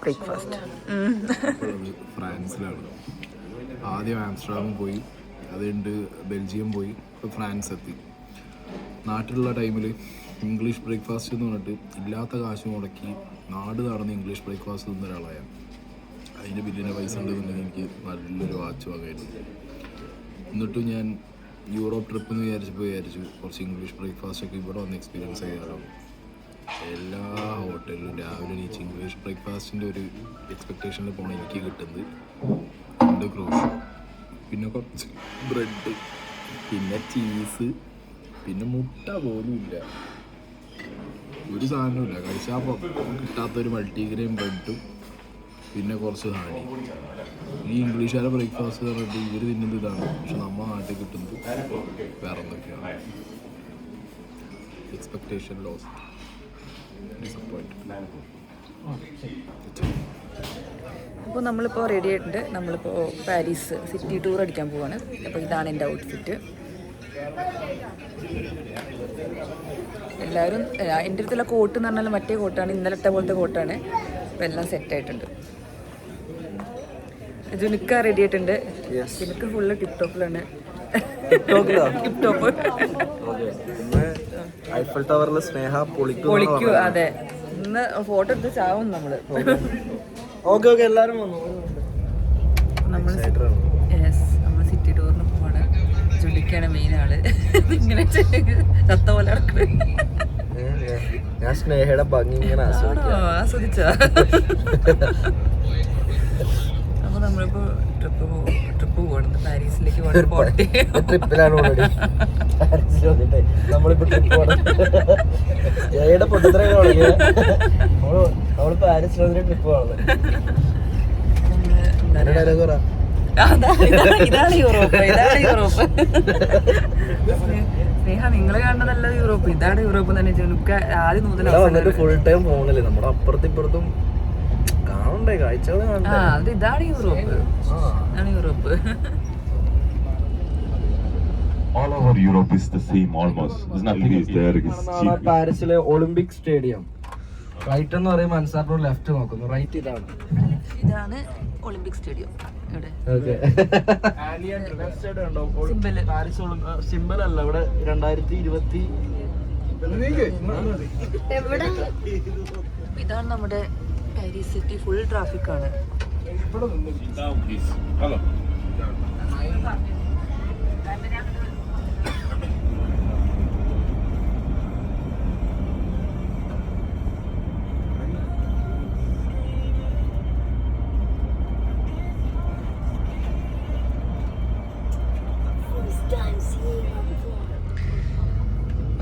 Breakfast. ഫ്രാൻസിലാണ്. ആദ്യം ആംസ്റ്റർഡാമിൽ പോയി, അതുകൊണ്ട് ബെൽജിയം പോയി, ഇപ്പോൾ ഫ്രാൻസ് എത്തി. നാട്ടിലുള്ള ടൈമിൽ ഇംഗ്ലീഷ് ബ്രേക്ക്ഫാസ്റ്റ് എന്ന് പറഞ്ഞിട്ട് ഇല്ലാത്ത കാശ് മുടക്കി നാട് നടന്ന് ഇംഗ്ലീഷ് ബ്രേക്ക്ഫാസ്റ്റ് തിന്ന ഒരാളാണ്. അതിൻ്റെ ബില്ലിൻ്റെ പൈസ ഉണ്ടെന്നുണ്ടെങ്കിൽ എനിക്ക് നല്ലൊരു വാച്ച് വാങ്ങായിരുന്നു. എന്നിട്ടും ഞാൻ യൂറോപ്പ് ട്രിപ്പ് എന്ന് വിചാരിച്ചു കുറച്ച് ഇംഗ്ലീഷ് ബ്രേക്ക്ഫാസ്റ്റൊക്കെ ഇവിടെ വന്ന് എക്സ്പീരിയൻസ് ചെയ്യാറോ. എല്ലാ ഹോട്ടലിലും രാവിലെ എണീച്ച് ഇംഗ്ലീഷ് ബ്രേക്ക്ഫാസ്റ്റിൻ്റെ ഒരു എക്സ്പെക്റ്റേഷനിൽ പോകണം എനിക്ക് കിട്ടുന്നത്. 2 ക്രോസ്, പിന്നെ കുറച്ച് ബ്രെഡ്, പിന്നെ ചീസ്, പിന്നെ മുട്ട പോലും ഇല്ല, ഒരു സാധനമില്ല. കഴിച്ചാൽ കിട്ടാത്തൊരു മൾട്ടിഗ്രെയിൻ ബ്രെഡും പിന്നെ കുറച്ച് ഹാണി. ഈ ഇംഗ്ലീഷുകാരുടെ ബ്രേക്ക്ഫാസ്റ്റ് പറഞ്ഞിട്ട് ഇവർ തിന്നുന്നത് ഇതാണ്, പക്ഷെ നമ്മുടെ നാട്ടിൽ കിട്ടുന്നത് വേറെ എന്തൊക്കെയാണ്. Expectation lost, disappoint. അപ്പോൾ നമ്മളിപ്പോൾ റെഡി ആയിട്ടുണ്ട്. നമ്മളിപ്പോൾ പാരീസ് സിറ്റി ടൂർ അടിക്കാൻ പോവാണ്. അപ്പോൾ ഇതാണ് എൻ്റെ ഔട്ട്ഫിറ്റ്. എല്ലാവരും എൻ്റെ അടുത്തുള്ള കോട്ട് എന്ന് പറഞ്ഞാൽ മറ്റേ കോട്ടാണ്, ഇന്നലത്തെ പോലത്തെ കോട്ടാണ്. അപ്പോൾ എല്ലാം സെറ്റായിട്ടുണ്ട്. ജുനുക്ക റെഡി ആയിട്ടുണ്ട്. ജുനുക്ക ഫുള്ള് ടിപ് ടോപ്പിലാണ്. ടിപ് ടോപ്പ് ഐഫൽ ടവറിൽ സ്നേഹ പൊളിക്കൂ. അതെ, ഇന്ന് ഫോട്ടോ എടുത്ത് ചാവും നമ്മള്. എല്ലാരും നമ്മൾ സിറ്റി ടൂറിന് പോവാണ്. ജുലിക്കാണ് മെയിൻ ആള്. ഇങ്ങനെ ചത്ത പോലെ നടക്കുന്നത്. ഞാൻ സ്നേഹയുടെ ഭംഗി ഇങ്ങനെ ആസ്വദിച്ചോ? അപ്പൊ നമ്മളിപ്പോ ട്രിപ്പ് പോകണം, പാരീസിലേക്ക് പോകണം. ട്രിപ്പിലാണ് നമ്മളിപ്പോ ട്രിപ്പ് പോകണം. ജയയുടെ പൊട്ടത്തിലാണ് നമ്മള് പാരീസിലെ ട്രിപ്പ് പോകണം. ഇതാണ് യൂറോപ്പ്. സ്നേഹ, നിങ്ങൾ കാണുന്നതല്ല യൂറോപ്പ്, ഇതാണ് യൂറോപ്പ് തന്നെ. ജനുക്ക ആദ്യം മുതൽ ഫുൾ ടൈം ഫോണില് നമ്മുടെ അപ്പുറത്തും ഇപ്പുറത്തും കാണണ്ടേ കാഴ്ചകൾ. ഇതാണ് Europe. All over Europe is the same almost. There's nothing is there. പാരീസിലെ ഒളിമ്പിക് സ്റ്റേഡിയം റൈറ്റ് എന്ന് പറയുമ്പോൾ അൻസാറിനോ ലെഫ്റ്റ് നോക്കുന്നു. റൈറ്റ് ഇതാണ് ഒളിമ്പിക് സ്റ്റേഡിയം. സിമ്പിൾ അല്ല ഇവിടെ 2020. ഇതാണ് നമ്മുടെ പാരീസ് സിറ്റി. ഫുൾ ട്രാഫിക് ആണ്.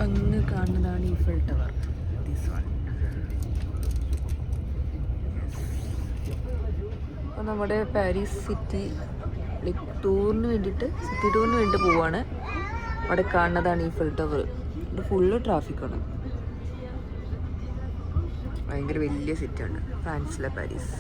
അങ്ങ് കാണുന്നതാണ് ഈഫൽ ടവർ. അപ്പോൾ നമ്മുടെ പാരീസ് സിറ്റി ടൂറിന് വേണ്ടിയിട്ട് പോവാണ്. അവിടെ കാണുന്നതാണ് ഈഫൽ ടവർ. ഇത് ഫുള്ള് ട്രാഫിക്കാണ്. ഭയങ്കര വലിയ സിറ്റിയാണ് ഫ്രാൻസിലെ Paris.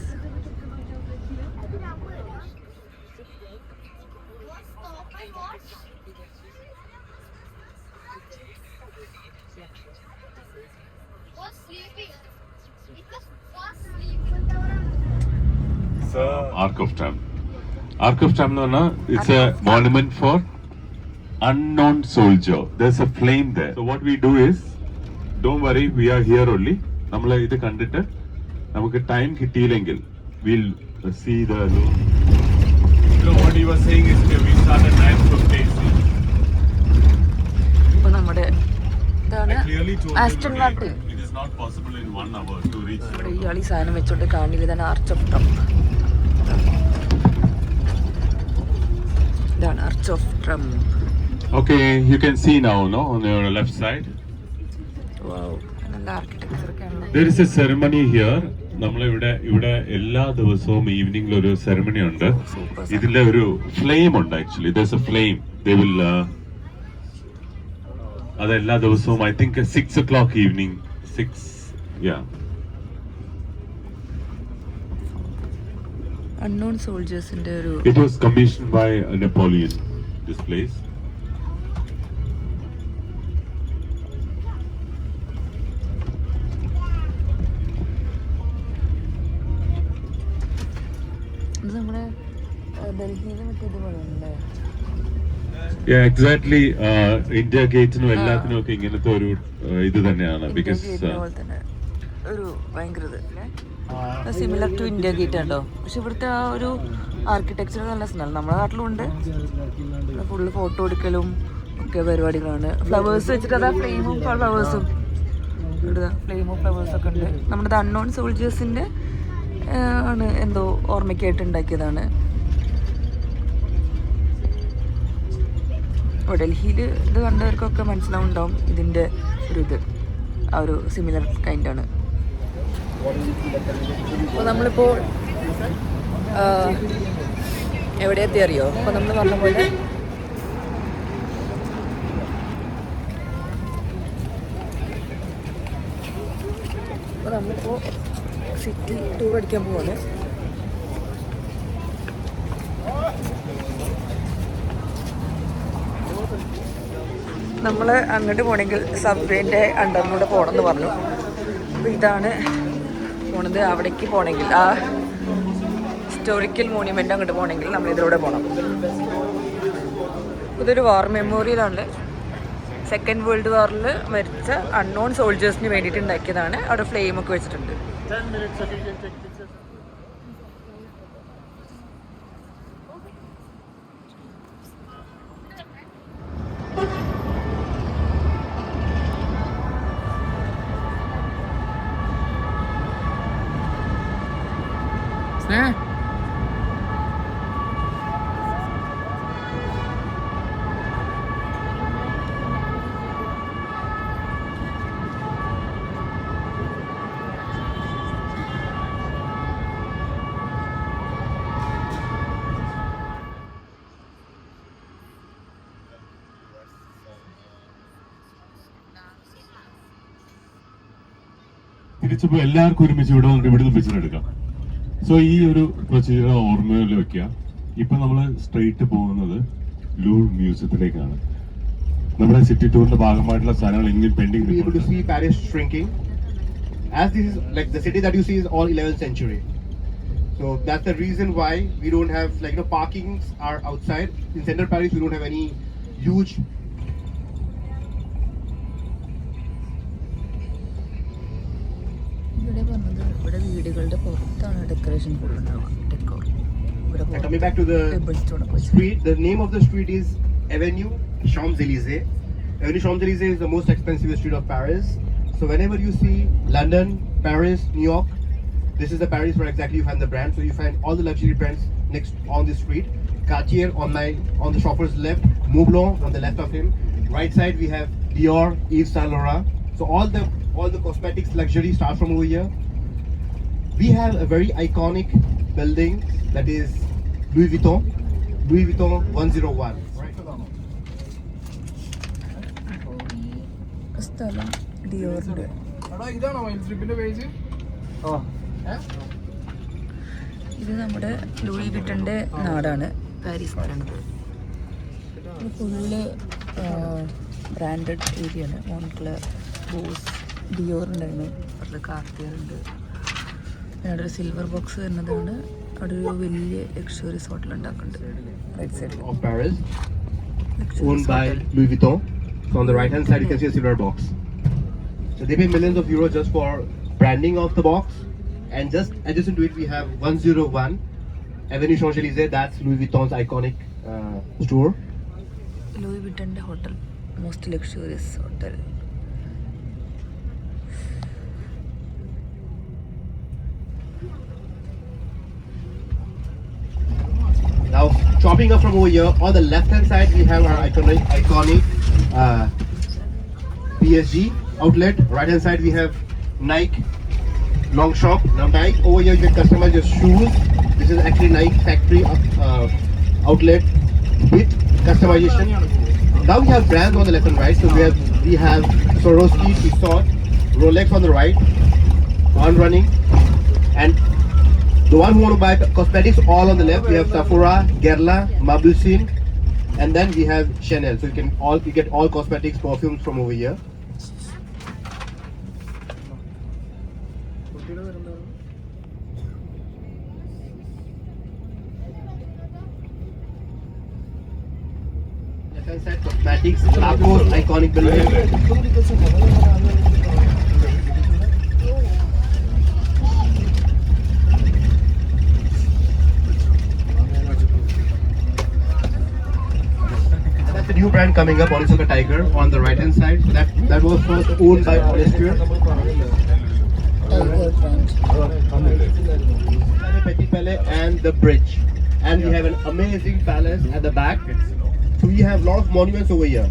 Arc of Triumph. Arc of Triumph, no, it's a monument for unknown soldier. There's a flame there. So what we do is, don't worry, we are here only. നമ്മൾ ഇത് കണ്ടിട്ട് നമുക്ക് time കിട്ടിയില്ലെങ്കിൽ we'll see the. So what he was saying is we start at 9:50. ഇപ്പോൾ നമ്മുടെ ഇതാണ് Aston Martin. It is not possible in 1 hour to reach. ഇവിടെ ഈ ആളി സാധനം വെച്ചോണ്ട് കാണില്ല. ഇതാണ് ആർച്ച് ഓഫ് ട്രംപ്. ഇതാണ് arch of Trump. Okay, you can see now, no, on your left side. Wow, നല്ല ആർക്കിടെക്ചർ ഒക്കെ ആണ്. There is a ceremony here. ഇവിടെ എല്ലാ ദിവസവും ഈവനിംഗിൽ ഒരു സെറമണി ഉണ്ട്. ഇതിലെ ഒരു ഫ്ലെയിം ഉണ്ട്. Actually there's a flame. They will അത് എല്ലാ ദിവസവും I think 6 o'clock evening 6. Yeah. Unknown soldiers-ന്റെ ഒരു. It was commissioned by Napoleon, this place. ഇത് നമ്മുടെ ഡൽഹിയിൽ മറ്റേത് പറയുന്നുണ്ടല്ലേ? എക്സാക്ട്ലി ഇന്ത്യ ഗേറ്റിനും എല്ലാത്തിനും ഒക്കെ ഇങ്ങനത്തെ ഒരു ഇത് തന്നെയാണ്. ബിക്കോസ് പോലെ തന്നെ ഒരു ഭയങ്കര സിമിലർ ടു ഇന്ത്യ ഗേറ്റ് ഉണ്ടോ. പക്ഷെ ഇവിടുത്തെ ആ ഒരു ആർക്കിടെക്ചർ നല്ല സ്മെൽ. നമ്മുടെ നാട്ടിലുണ്ട്. ഫുള്ള് ഫോട്ടോ എടുക്കലും ഒക്കെ പരിപാടികളാണ്. ഫ്ലവേഴ്സ് വെച്ചിട്ട് അതാ ഫ്ലെയിമും ഫ്ലവേഴ്സും ഒക്കെ ഉണ്ട്. നമ്മുടെ അൺനോൺ സോൾജേഴ്സിൻ്റെ ആണ് എന്തോ ഓർമ്മയ്ക്കായിട്ട് ഉണ്ടാക്കിയതാണ്. ഡൽഹിയിൽ ഇത് കണ്ടവർക്കൊക്കെ മനസ്സിലാവുണ്ടാവും ഇതിൻ്റെ ഒരു ഇത് ആ ഒരു സിമിലർ കൈൻഡാണ്. അപ്പോൾ നമ്മളിപ്പോൾ എവിടെ എത്തി അറിയോ? അപ്പോൾ നമ്മൾ പറഞ്ഞ പോലെ അപ്പോൾ നമ്മളിപ്പോൾ സിറ്റി ടൂർ അടിക്കാൻ പോവാണ്. നമ്മൾ അങ്ങോട്ട് പോകണമെങ്കിൽ സബ്വേൻ്റെ അണ്ടറിലൂടെ പോകണമെന്ന് പറഞ്ഞു. അപ്പോൾ ഇതാണ് പോണത്. അവിടേക്ക് പോകണമെങ്കിൽ ആ ഹിസ്റ്റോറിക്കൽ മോണ്യുമെൻ്റ് അങ്ങോട്ട് പോകണമെങ്കിൽ നമ്മൾ ഇതിലൂടെ പോകണം. ഇതൊരു വാർ മെമ്മോറിയലാണ്. സെക്കൻഡ് വേൾഡ് വാറിൽ മരിച്ച അൺനോൺ സോൾജേഴ്സിന് വേണ്ടിയിട്ട് ഉണ്ടാക്കിയതാണ്. അവിടെ ഫ്ലെയിമൊക്കെ വെച്ചിട്ടുണ്ട്. തിരിച്ചപ്പോ എല്ലാവർക്കും ഒരുമിച്ച് ഇവിടെ വന്നിട്ട് ഇവിടുന്ന് പിക്ചർ എടുക്കാം. സോ ഈ ഒരു പ്രൊസീജിയർ ഓർമ്മയിൽ വെക്കുക. ഇപ്പൊ നമ്മള് സ്ട്രെയിറ്റ് പോകുന്നത് ലൂർ മ്യൂസിയത്തിലേക്കാണ്. നമ്മുടെ സിറ്റി ടൂറിന്റെ ഭാഗമായിട്ടുള്ള സാധനങ്ങൾ ഇങ്ങനെ pending. As this is like the city that you see is all 11th century, so that's the reason why we don't have parkings are outside. In central Paris we don't have any huge ഇവിടെ വീടുകളുടെ പുറത്താണ് decoration decor. Coming back to the street, the name of the street is Avenue Champs-Élysées. Avenue Champs-Élysées is the most expensive street of Paris. So whenever you see London, Paris, New York, this is the Paris where exactly you find the brand. So you find all the luxury brands next on this street. Cartier on the shopper's left, Montblanc on the left of him. Right side we have Dior, Yves Saint Laurent. So all the cosmetics luxury starts from over here. We have a very iconic building that is Louis Vuitton 101. സ്ഥലം ഡിയോറിൻ്റെ. ഇത് നമ്മുടെ Louis വിറ്റൻ്റെ നാടാണ്, Paris പറയുന്നത്. Full branded area ആണ്. മോൺക്ലർ, boss, ഡിയോറുണ്ടായിരുന്നു. അതിൽ Cartier ഉണ്ട്. പിന്നെ അവിടെ ഒരു സിൽവർ ബോക്സ് വരുന്നതാണ്. അവിടെ ഒരു വലിയ ലക്ഷറീസ് ഹോട്ടൽ ഉണ്ടാക്കുന്നുണ്ട് റൈറ്റ് സൈഡിൽ. Of Paris, owned by Louis Vuitton. So on the right hand side you can see a silver box. So they pay millions of euros just for branding of the box. And just adjacent to it we have 101 Avenue Champs-Élysées. That's Louis Vuitton's iconic store. Louis വിറ്റൻ്റെ hotel, most luxurious hotel. Now chopping up from over here, on the left hand side we have our iconic PSG outlet. Right hand side we have Nike long shop. Now Nike over here you can customize your shoes. This is actually Nike factory outlet with customization. Now we have brands on the left and right. So we have Swarovski, Tissot, Rolex on the right, On Running, and the one who want to buy cosmetics, all on the left, we have Sephora, Guerlain, Mabusin, and then we have Chanel. So you get all cosmetics, perfumes from over here. left-hand side, cosmetics, Lacoste, iconic building. That's a new brand coming up, Onitsuka Tiger, on the right-hand side. So that was first owned by Hollister. Petit Palais and the bridge. And we have an amazing palace at the back. So we have a lot of monuments over here.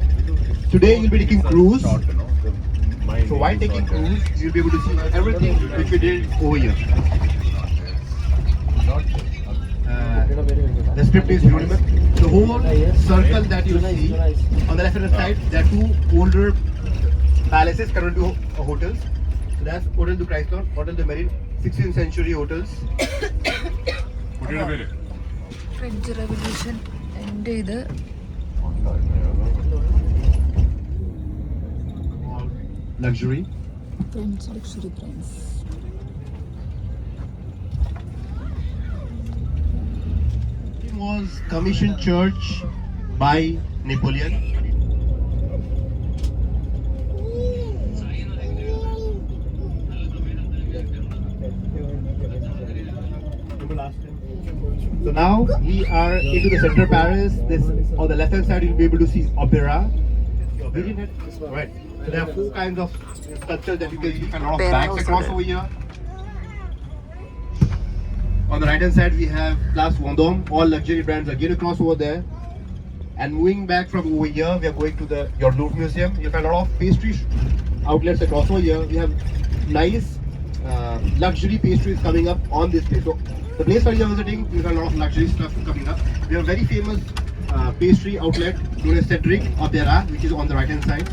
Today you'll be taking cruise. So while taking cruise, you'll be able to see everything which we did over here. The script is beautiful. The whole circle that you see on the left-hand side, there are two older palaces converted to hotels. So that's Hotel du Chrysler, Hotel de Marine, 16th century hotels. French revolution എൻ്റെ ഇത് Luxury. French luxury brands. It was commissioned church by Napoleon. So now we are into the center of Paris. This on the left hand side you'll be able to see opera. We didn't have, right. So there are 4 kinds of sculptures that you can see, and a lot of bags across over here. On the right hand side we have Place Vendôme. All luxury brands are again across over there. And moving back from over here, we are going to the Your Louvre Museum. You'll find a lot of pastry outlets across over here. We have nice luxury pastries coming up on this place. So the place where you are visiting, you have a lot of luxury stuff coming up. We have a very famous pastry outlet known as Cédric Opera, which is on the right hand side.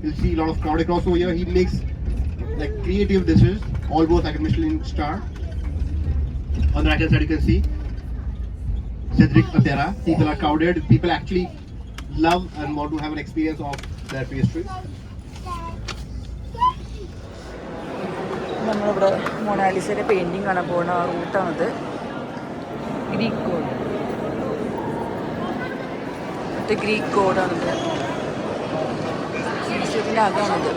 You'll see a lot of crowd across over here. He makes like creative dishes, almost like a Michelin star. On the right hand side you can see Cédric Opera. People are crowded. People actually love and want to have an experience of their pastries. നമ്മളിവിടെ മൊണാലിസയുടെ painting കാണാൻ പോകുന്ന ആ റൂട്ടാണിത്. Greek code, മറ്റേ Greek കോഡാണിത്. മ്യൂസിയത്തിൻ്റെ അകമാണിത്.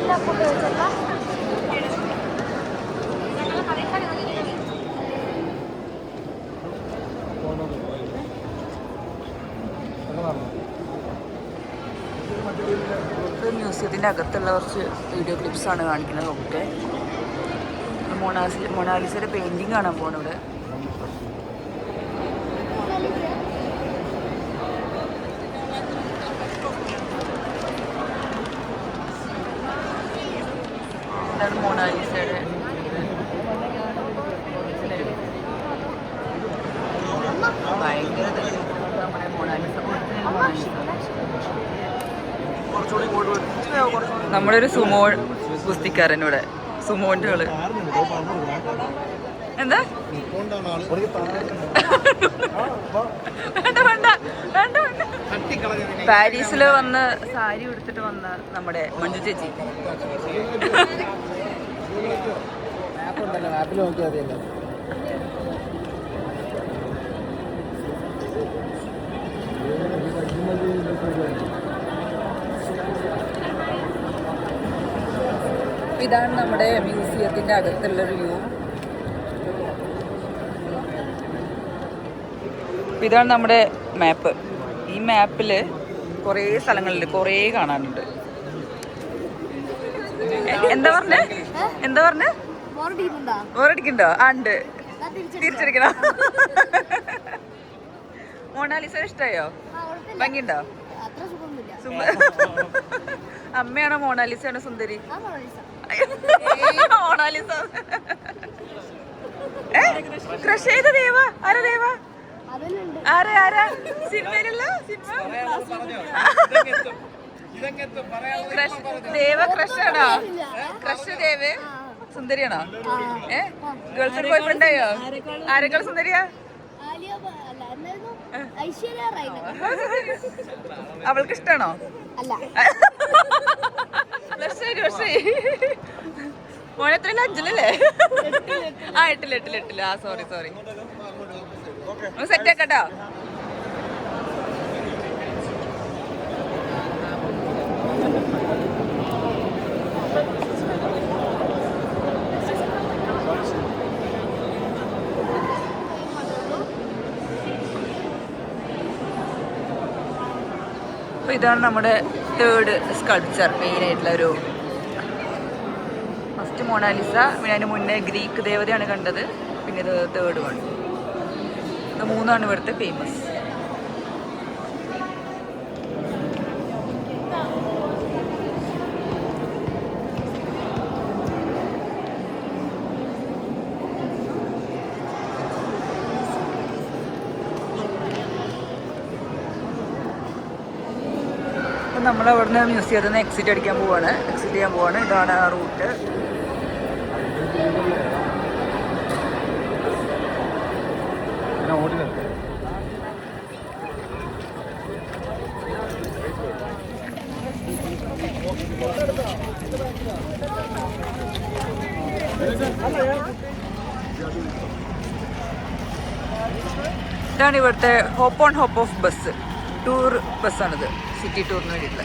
മ്യൂസിയത്തിൻ്റെ അകത്തുള്ള കുറച്ച് video ക്ലിപ്സാണ് കാണിക്കുന്നത്. നോക്കട്ടെ, മൊണാലിസയുടെ painting കാണാൻ പോകണം ഇവിടെ. ഇതാണ് മൊണാലിസയുടെ ഭയങ്കര നമ്മുടെ മൊണാലിസ. നമ്മുടെ ഒരു സുമോ ഗുസ്തിക്കാരൻ ഇവിടെ, സുമോന്റെ ആള്. എന്താ വേണ്ട വേണ്ട വേണ്ട വേണ്ട. പാരീസില് വന്ന് സാരി ഉടുത്തിട്ട് വന്ന നമ്മുടെ മഞ്ജു ചേച്ചി. ഇതാണ് നമ്മുടെ മ്യൂസിയത്തിൻ്റെ അകത്തുള്ളൊരു വ്യൂ. ഇതാണ് നമ്മുടെ മാപ്പ്. ഈ മാപ്പിൽ കുറേ സ്ഥലങ്ങളിൽ കുറേ കാണാനുണ്ട്. എന്താ പറഞ്ഞേ? എന്താ പറഞ്ഞേ? ബോറടിക്കണ്ടോ? ആ ഉണ്ട്. തിരിച്ചടിക്കണം. മൊണാലിസ ഇഷ്ടമായോ? ഭംഗിയുണ്ടോ? അമ്മയാണോ മൊണാലിസയാണോ സുന്ദരി? മൊണാലിസ. ക്രഷ് ചെയ്ത ദേവ? ആരാ ദേവ? ആരാ ആരാ? സിനിമയിലല്ല? ദേവ ക്രഷാണോ? ക്രഷ് ദേവേ സുന്ദരിയാണോ? ഗേൾസ് ബോയ് ഫ്രണ്ട് ആയോ? ആരെക്കാൾ സുന്ദരിയാ? അവൾക്ക് ഇഷ്ടാണോ? മോനെ എത്രയില്ല? 5-ലല്ലേ? ആ 8-ല്. ആ സോറി സെറ്റ് ആക്കട്ടോ. അപ്പോൾ ഇതാണ് നമ്മുടെ തേർഡ് സ്കൾപ്ചർ. മെയിനായിട്ടുള്ള ഒരു ഫസ്റ്റ് മൊണാലിസ, പിന്നെ അതിന് മുന്നേ ഗ്രീക്ക് ദേവതയാണ് കണ്ടത്, പിന്നെ ഇത് തേർഡ് വൺ. ഇത് മൂന്നാണ് ഇവിടുത്തെ ഫേമസ്. നമ്മൾ അവിടുന്ന് മ്യൂസിയത്തിൽ നിന്ന് എക്സിറ്റ് ചെയ്യാൻ പോവാണ്. ഇതാണ് ആ റൂട്ട്. ഇതാണ് ഇവിടുത്തെ hop on hop off bus, tour ബസ്സാണിത്, സിറ്റി ടൂറിന് വേണ്ടിയിട്ടുള്ള.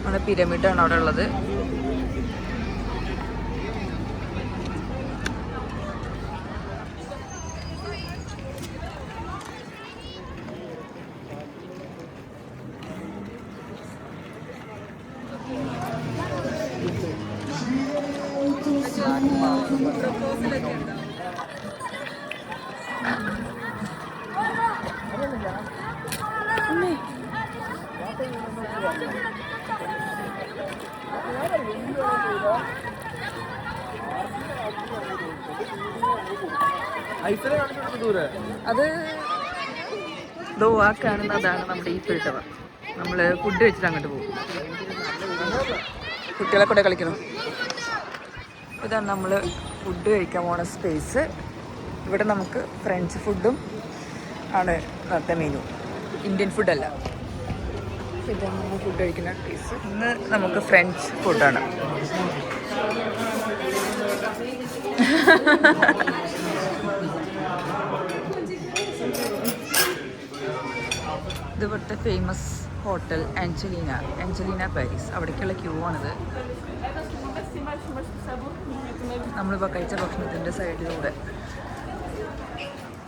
നമ്മുടെ പിരമിഡാണ് അവിടെ ഉള്ളത്. അത് ആ കാണുന്നതാണ് നമ്മുടെ ഈഫൽ ടവർ. നമ്മൾ ഫുഡ് വെച്ചിട്ട് അങ്ങോട്ട് പോകും. കുട്ടികളെ കൂടെ കളിക്കണം. ഇതാണ് നമ്മൾ ഫുഡ് കഴിക്കാൻ പോണ സ്പേസ്. ഇവിടെ നമുക്ക് ഫ്രഞ്ച് ഫുഡും ആണ് ഇന്നത്തെ മെനു, ഇന്ത്യൻ ഫുഡല്ല. ഇതാണ് നമ്മൾ ഫുഡ് കഴിക്കുന്ന പ്ലേസ്. ഇന്ന് നമുക്ക് ഫ്രഞ്ച് ഫുഡാണ്. ഇത് ഇവിടുത്തെ ഫേമസ് ഹോട്ടൽ ആഞ്ചലീന പാരീസ്. അവിടേക്കുള്ള ക്യൂ ആണിത്. നമ്മളിപ്പോൾ കഴിച്ച ഭക്ഷണത്തിൻ്റെ സൈഡിലൂടെ,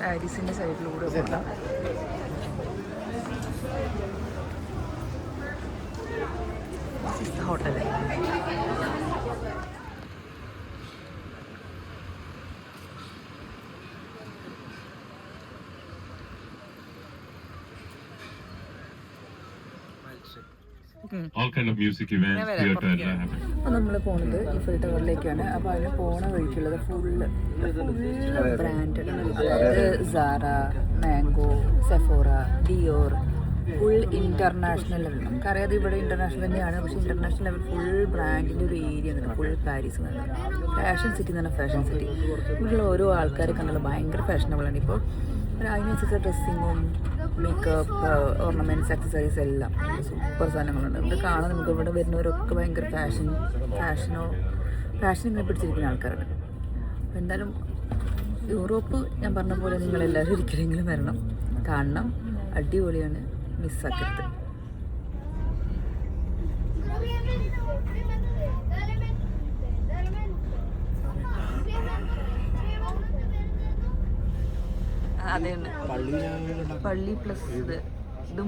പാരീസിൻ്റെ സൈഡിലൂടെ പോകണം. Hotel all kind of music events, theater happening. അപ്പോൾ നമ്മൾ പോകുന്നത് ഈഫൽ ടവറിലേക്കാണ്. അപ്പോൾ അതിന് പോണ വഴിക്കുള്ളത് ഫുള്ള് ബ്രാൻഡഡ്, അതായത് Zara, Mango, Sephora, Dior, full international level. നമുക്കറിയാതെ ഇവിടെ ഇന്റർനാഷണൽ തന്നെയാണ്, പക്ഷേ ഇന്റർനാഷണൽ ലെവൽ ഫുൾ ബ്രാൻഡിൻ്റെ ഒരു ഏരിയ തന്നെ, ഫുൾ പാരീസ് തന്നെ. ഫാഷൻ സിറ്റി എന്ന് പറഞ്ഞാൽ ഫാഷൻ സിറ്റി. ഇവിടെയുള്ള ഓരോ ആൾക്കാരെ കണ്ടുള്ള ഭയങ്കര ഫാഷനബിളാണ്. ഇപ്പോൾ അതിനനുസരിച്ച് ഡ്രസ്സിങ്ങും മേക്കപ്പ്, ഓർണമെൻറ്റ്സ്, ആക്സസറീസ് എല്ലാം സൂപ്പർ സാധനങ്ങളുണ്ട്. ഇവിടെ കാണാൻ നമുക്ക് ഇവിടെ വരുന്നവരൊക്കെ ഭയങ്കര ഫാഷൻ ഇങ്ങനെ പിടിച്ചിരിക്കുന്ന ആൾക്കാരാണ്. അപ്പോൾ എന്തായാലും യൂറോപ്പ് ഞാൻ പറഞ്ഞ പോലെ നിങ്ങളെല്ലാവരും ഒരിക്കലെങ്കിലും വരണം, കാണണം. അടിപൊളിയാണ്, മിസ്സാക്കരുത്. അതെ, പള്ളി പ്ലസ് ഇത്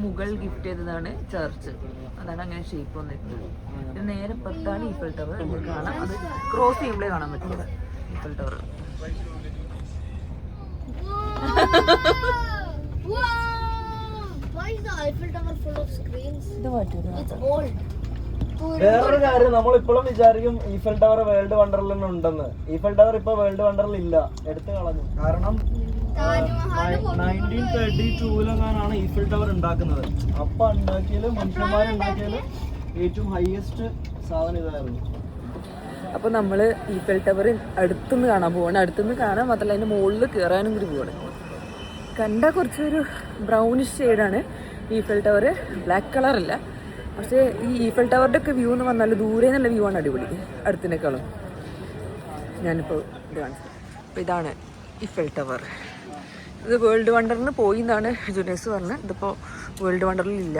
മുഗൾ ഗിഫ്റ്റ് ചെയ്തതാണ് ചർച്ച്. അതാണ് അങ്ങനെ ഷേപ്പ് വന്നിരുന്നത്. ഇത് നേരെ പുറത്താണ് ഈഫൽ ടവർ. നമുക്ക് കാണാം, അത് ക്രോസ് ചെയ്യുമ്പോഴേ കാണാൻ പറ്റുന്നത് ഈഫൽ ടവർ. വേറൊരു കാര്യം, നമ്മളിപ്പോഴും വിചാരിക്കും ഈഫൽ ടവർ വേൾഡ് വണ്ടറിൽ തന്നെ ഉണ്ടെന്ന്. ഈഫൽ ടവർ ഇപ്പൊ വേൾഡ് വണ്ടറിൽ ഇല്ല, എടുത്തു കളഞ്ഞു. കാരണം 1932 ഈഫൽ ടവർ ഉണ്ടാക്കുന്നത്. അപ്പൊ ഉണ്ടാക്കിയാലും മനുഷ്യന്മാരുണ്ടാക്കിയാലും ഏറ്റവും ഹൈയസ്റ്റ് സാധനം ഇതായിരുന്നു. അപ്പോൾ നമ്മൾ ഈഫൽ ടവർ അടുത്തുനിന്ന് കാണാൻ പോവാണ്. അടുത്തുനിന്ന് കാണാൻ മാത്രമല്ല, അതിൻ്റെ മുകളിൽ കയറാനും കൂടി പോവാണ്. കണ്ടാൽ കുറച്ചൊരു ബ്രൗണിഷ് ഷെയ്ഡാണ് ഈഫൽ ടവർ, ബ്ലാക്ക് കളറല്ല. പക്ഷേ ഈ ഈഫൽ ടവറിൻ്റെ ഒക്കെ വ്യൂ എന്ന് പറഞ്ഞാൽ ദൂരെ നിന്നുള്ള വ്യൂ ആണ് അടിപൊളി, അടുത്തിനേക്കാളും. ഞാനിപ്പോൾ ഇത് കാണിച്ചത്. അപ്പോൾ ഇതാണ് ഈഫൽ ടവർ. ഇത് വേൾഡ് വണ്ടറിന് പോയി എന്നാണ് ജുനേസ് പറഞ്ഞത്. ഇതിപ്പോൾ വേൾഡ് വണ്ടറിലില്ല.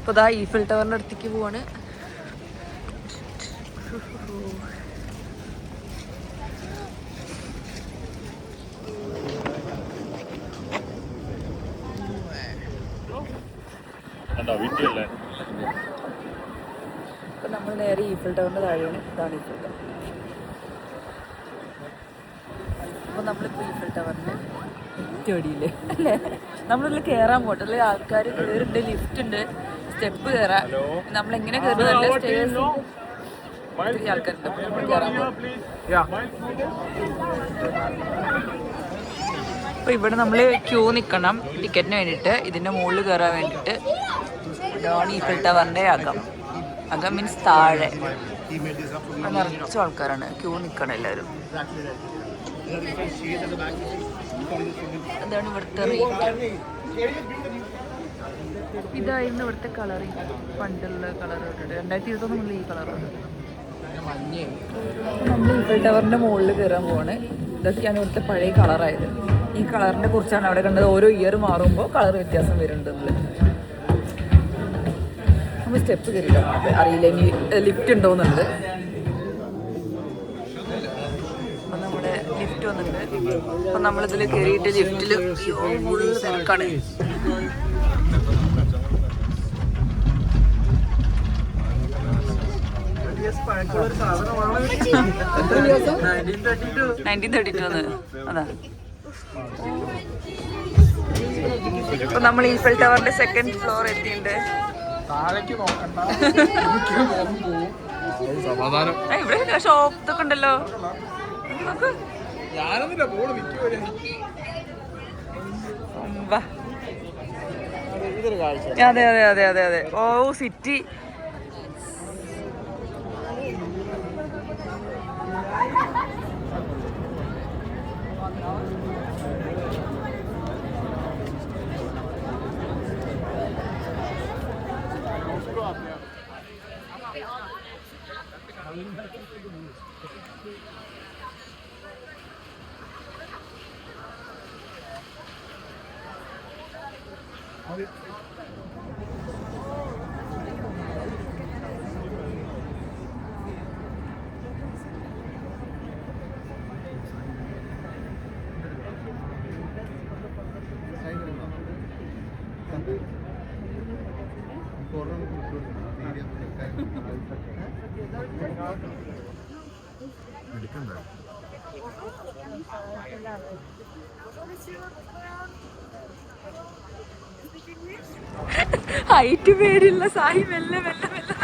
അപ്പോൾ ഇതാ ഈഫൽ ടവറിൻ്റെ അടുത്തേക്ക് പോവാണ്. അപ്പം നമ്മൾ നേരെ ഈഫൽ ടവറിൻ്റെ താഴെയാണ്. ഇതാണ് ഈഫൽ ടവർ. അപ്പോൾ നമ്മളിപ്പോൾ ഈഫൽ ടവറിൻ്റെ ചെടിയില്ലേ അല്ലേ, നമ്മളിതിൽ കയറാൻ പോട്ടെ അല്ലേ. ആൾക്കാർ കയറുണ്ട്, ലിഫ്റ്റ് ഉണ്ട്, സ്റ്റെപ്പ് കയറാം. നമ്മളെങ്ങനെ കയറുന്നതല്ല, സ്റ്റേഴ്സ് ആൾക്കാരുണ്ട്. അപ്പോൾ നമ്മൾ കയറാൻ പോകും. അപ്പോൾ ഇവിടെ നമ്മൾ ക്യൂ നിൽക്കണം ടിക്കറ്റിന് വേണ്ടിയിട്ട്. ഇതിൻ്റെ മുകളിൽ കയറാൻ വേണ്ടിയിട്ട്. ഇതാണ് ഈഫൽ ടവറിൻ്റെ അകം. അകം മീൻസ് താഴെ നിറച്ച ആൾക്കാരാണ്, ക്യൂ നിൽക്കണം എല്ലാവരും. അതാണ് ഇവിടുത്തെ റേറ്റ്. ഇതായിരുന്നു ഇവിടുത്തെ കളറിങ്. പണ്ടുള്ള കളർ 2021 ഈ കളറാണ്. നമ്മൾ ഈഫൽ ടവറിൻ്റെ മുകളിൽ കയറാൻ പോവാണ്. ഇതൊക്കെയാണ് ഇവിടുത്തെ പഴയ കളറായത്. ഈ കളറിനെ കുറിച്ചാണ് അവിടെ കണ്ടത്. ഓരോ ഇയർ മാറുമ്പോൾ കളർ വ്യത്യാസം വരുന്നുണ്ട്. നമ്മൾ സ്റ്റെപ്പ് കയറിയില്ല, അറിയില്ല ഇനി ലിഫ്റ്റ് ഉണ്ടോയെന്നുണ്ട്. അപ്പം നമ്മുടെ ലിഫ്റ്റ് വന്നിട്ടുണ്ട്. അപ്പം നമ്മളിതിൽ കയറിയിട്ട് ലിഫ്റ്റിൽ ഫുള്ള് തിരക്കാണ്. അതാ. അപ്പൊ നമ്മൾ ഈഫൽ ടവറിന്റെ സെക്കൻഡ് ഫ്ലോർ എത്തിയിട്ടുണ്ട്. ഇവിടെ ഷോപ്പ് ഇതൊക്കെ ഉണ്ടല്ലോ. അതെ അതെ അതെ അതെ അതെ. ഓ സിറ്റി. ഹൈറ്റ് പേരില്ല സായി. മെല്ലെ മെല്ലെ മെല്ലെ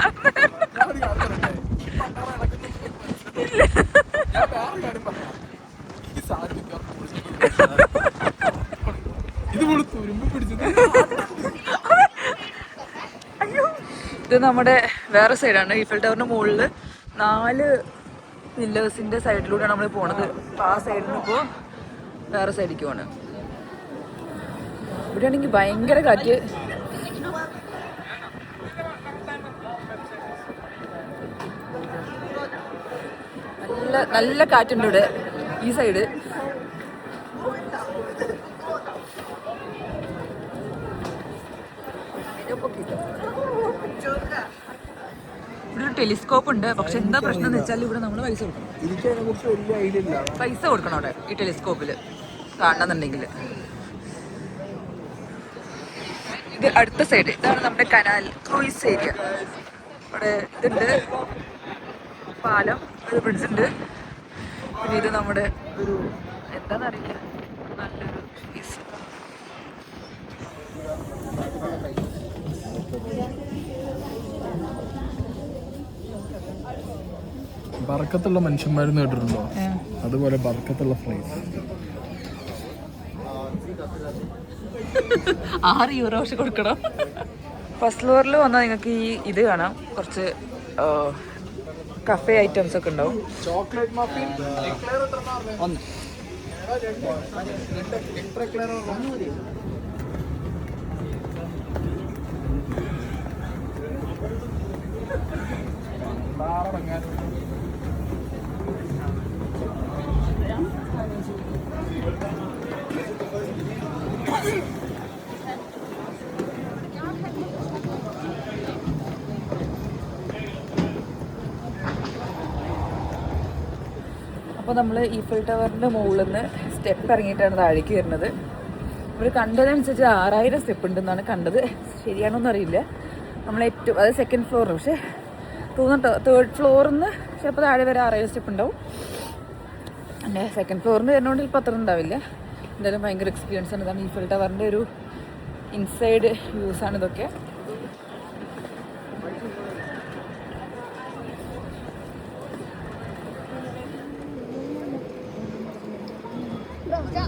ഇത് നമ്മുടെ വേറെ സൈഡാണ്. ഈഫൽ ടവറിന്റെ മുകളിൽ 4 പില്ലേഴ്സിന്റെ സൈഡിലൂടെയാണ് നമ്മൾ പോണത്. അപ്പൊ ആ സൈഡിൽ നിന്ന് ഇപ്പോൾ വേറെ സൈഡിലേക്ക് പോണ്. ഇവിടെ ആണെങ്കിൽ ഭയങ്കര കാറ്റ്. നല്ല നല്ല കാറ്റുണ്ട് ഇവിടെ ഈ സൈഡ്. ഇവിടെ ഒരു ടെലിസ്കോപ്പ് ഉണ്ട്. പക്ഷെ എന്താ പ്രശ്നം എന്ന് വെച്ചാൽ ഇവിടെ നമ്മൾ പൈസ കൊടുക്കണം. പൈസ കൊടുക്കണം അവിടെ ഈ ടെലിസ്കോപ്പിൽ കാണണമെന്നുണ്ടെങ്കിൽ. ഇത് അടുത്ത സൈഡ്. ഇതാണ് നമ്മുടെ കനാൽ ക്രൂയിസ് ഏരിയ. അവിടെ ഇതുണ്ട്, പാലം, ഒരു ബ്രിഡ്ജ് ഉണ്ട്. പിന്നെ ഇത് നമ്മുടെ ഒരു എന്താണെന്നറിയില്ല, നല്ലൊരു പീസ്. ബർക്കത്തുള്ള മനുഷ്യന്മാരെന്ന് കേട്ടിട്ടുണ്ടോ? അതുപോലെ ബർക്കത്തുള്ള ഫ്ലൈസ്. 6 യൂറോ പക്ഷെ കൊടുക്കണം. ഫസ്റ്റ് ഫ്ലോറിൽ വന്നാൽ നിങ്ങൾക്ക് ഈ ഇത് കാണാം. കുറച്ച് കഫേ ഐറ്റംസ് ഒക്കെ ഉണ്ടാവും. ചോക്ലേറ്റ് മഫിൻ അപ്പോൾ നമ്മൾ ഈഫൽ ടവറിൻ്റെ മുകളിൽ നിന്ന് സ്റ്റെപ്പ് ഇറങ്ങിയിട്ടാണ് താഴേക്ക് വരുന്നത്. നമ്മൾ കണ്ടതനുസരിച്ച് 6000 സ്റ്റെപ്പ് ഉണ്ടെന്നാണ് കണ്ടത്. ശരിയാണോന്നും അറിയില്ല. നമ്മൾ ഏറ്റവും അത് സെക്കൻഡ് ഫ്ലോർ, പക്ഷേ തോന്നുന്നു തേർഡ് ഫ്ലോറിൽ നിന്ന് ചിലപ്പോൾ താഴെ വരെ 6000 സ്റ്റെപ്പ് ഉണ്ടാവും. പിന്നെ സെക്കൻഡ് ഫ്ലോറിൽ വരുന്നതുകൊണ്ട് ഇപ്പോൾ അത്ര ഉണ്ടാവില്ല. എന്തായാലും ഭയങ്കര എക്സ്പീരിയൻസ് ആണ്. ഇതാണ് ഈഫൽ ടവറിൻ്റെ ഒരു ഇൻസൈഡ് വ്യൂസാണ് ഇതൊക്കെ.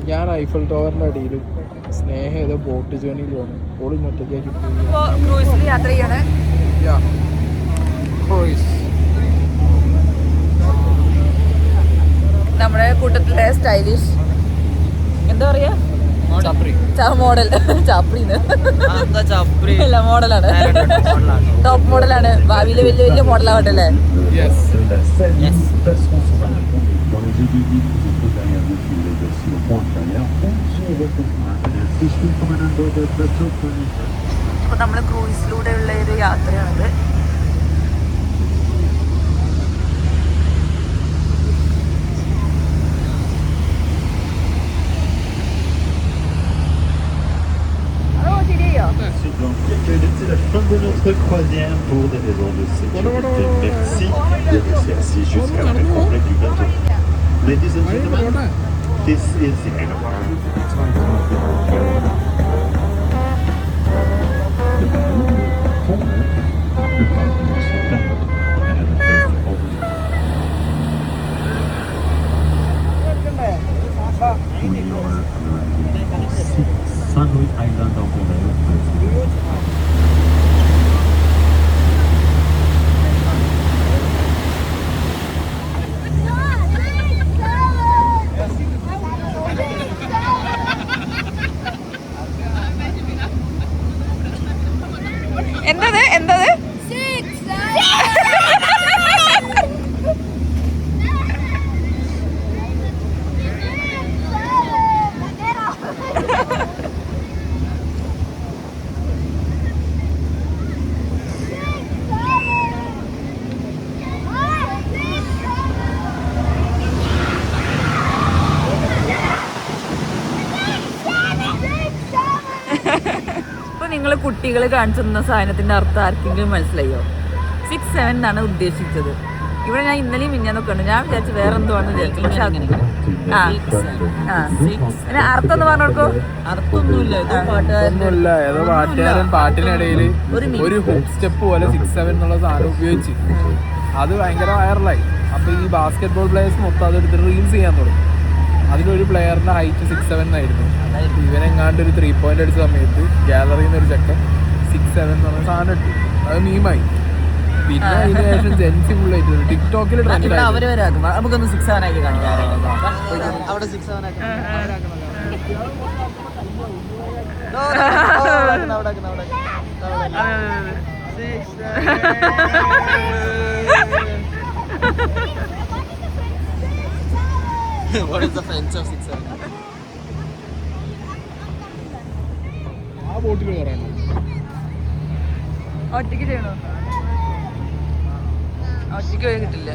ഞാൻ ഐഫൽ ടവറിൻ്റെ അടിയിൽ സ്നേഹ ഏതോ ബോട്ട് ജേണിയിൽ വന്നു. ഓൾ ഇങ്ങോട്ടേക്ക് ക്രൂസിൽ യാത്ര ചെയ്യാണ്. നമ്മുടെ കൂട്ടത്തിലെ സ്റ്റൈലിഷ് എന്താ പറയാ മോഡൽ ചാപ്രിന്ന് അല്ല മോഡലാണ്, ടോപ്പ് മോഡലാണ്. ഭാവിയിലെ വലിയ വലിയ മോഡലാവട്ടെ അല്ലേ? അപ്പൊ നമ്മള് ക്രൂയിസിലൂടെയുള്ള ഒരു യാത്രയാണിത്. C'est la fin de notre croisière pour des raisons de sécurité. Merci de rester assis jusqu'à la fin complète du bateau. Ladies and gentlemen, this is the end of our Saint-Louis Island en Montréal. എന്തത് എന്തത് നിങ്ങൾ കുട്ടികൾ കാണിച്ചു തന്ന സാധനത്തിന്റെ അർത്ഥം ആർക്കെങ്കിലും മനസ്സിലായോ? 6-7 എന്നാണ് ഉദ്ദേശിച്ചത്. ഇവിടെ ഞാൻ ഇന്നലെയും മിഞ്ഞാന്നൊക്കെ ഉണ്ട്. ഞാൻ വിചാരിച്ചു വേറെ എന്തോ ആണെന്ന് വിചാരിച്ചു. പക്ഷെ അർത്ഥം ഒന്ന് പറഞ്ഞു കൊടുക്കോ? അർത്ഥമൊന്നുമില്ല. ഏതോ പാട്ടുകാരൻ പാട്ടിനിടയിൽ ഒരു ഹുക്ക് സ്റ്റെപ്പ് പോലെ 6-7 എന്നുള്ള സാധനം ഉപയോഗിച്ച് അത് ഭയങ്കര വൈറലായി. അപ്പൊ ഈ ബാസ്കറ്റ് ബോൾ പ്ലേയേഴ്സ് മൊത്തം അതെടുത്ത് റീൽസ് ചെയ്യാൻ തുടങ്ങി. അതിലൊരു പ്ലെയറിന്റെ ഹൈറ്റ് 6-7 ആയിരുന്നു. ഇവനെങ്ങാണ്ട് ഒരു 3 പോയിന്റ് അടിച്ച സമയത്ത് ഗാലറിയിൽ നിന്ന് ഒരു ചെക്കൻ 6-7 എന്ന് പറഞ്ഞ സാധനം ഇട്ടു. അത് മീമായി. പിന്നെ അതിന് ശേഷം ജെൻസി ഫുള്ളായിട്ട് ടിക്ടോക്കിൽ നമുക്കൊന്ന് 6-7 ആക്കി കാണിക്കാം. What is the fence of 6-7? ആ ബോട്ടിൽ കയറാണ്. ഒറ്റയ്ക്ക് ചെയ്യണോ? ഒറ്റയ്ക്ക് പോയി കിട്ടില്ല.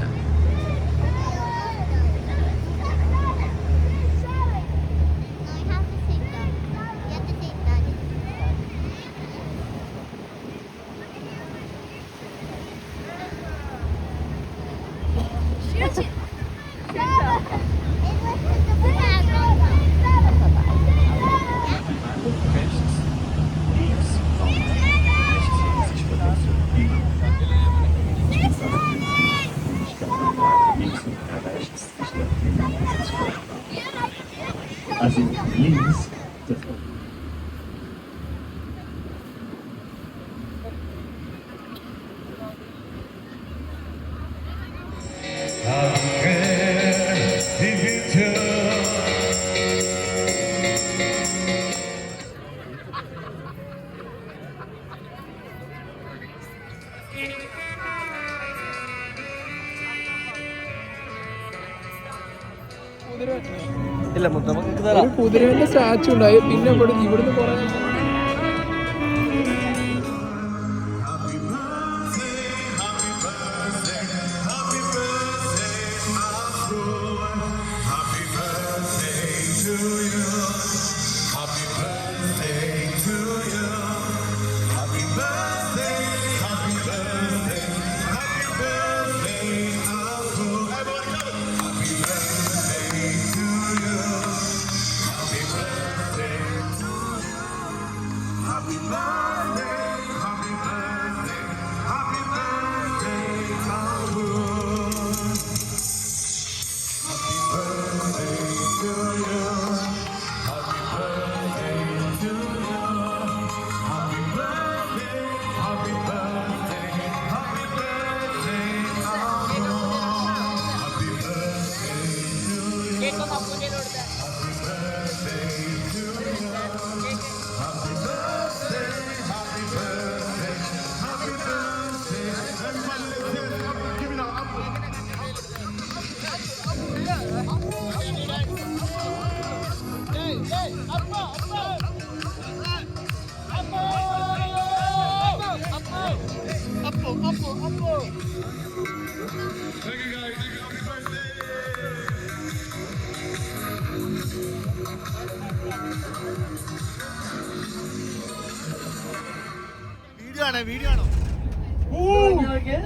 As in links. ഇല്ല, നമുക്ക് ഒരു കുതിരേന്റെ സ്റ്റാച്ചു ഉണ്ടായി. പിന്നെ ഇവിടുന്ന് കുറെ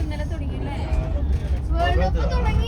ഇന്നലെ തുടങ്ങിയില്ലേ വേൾഡ് കപ്പ് തുടങ്ങി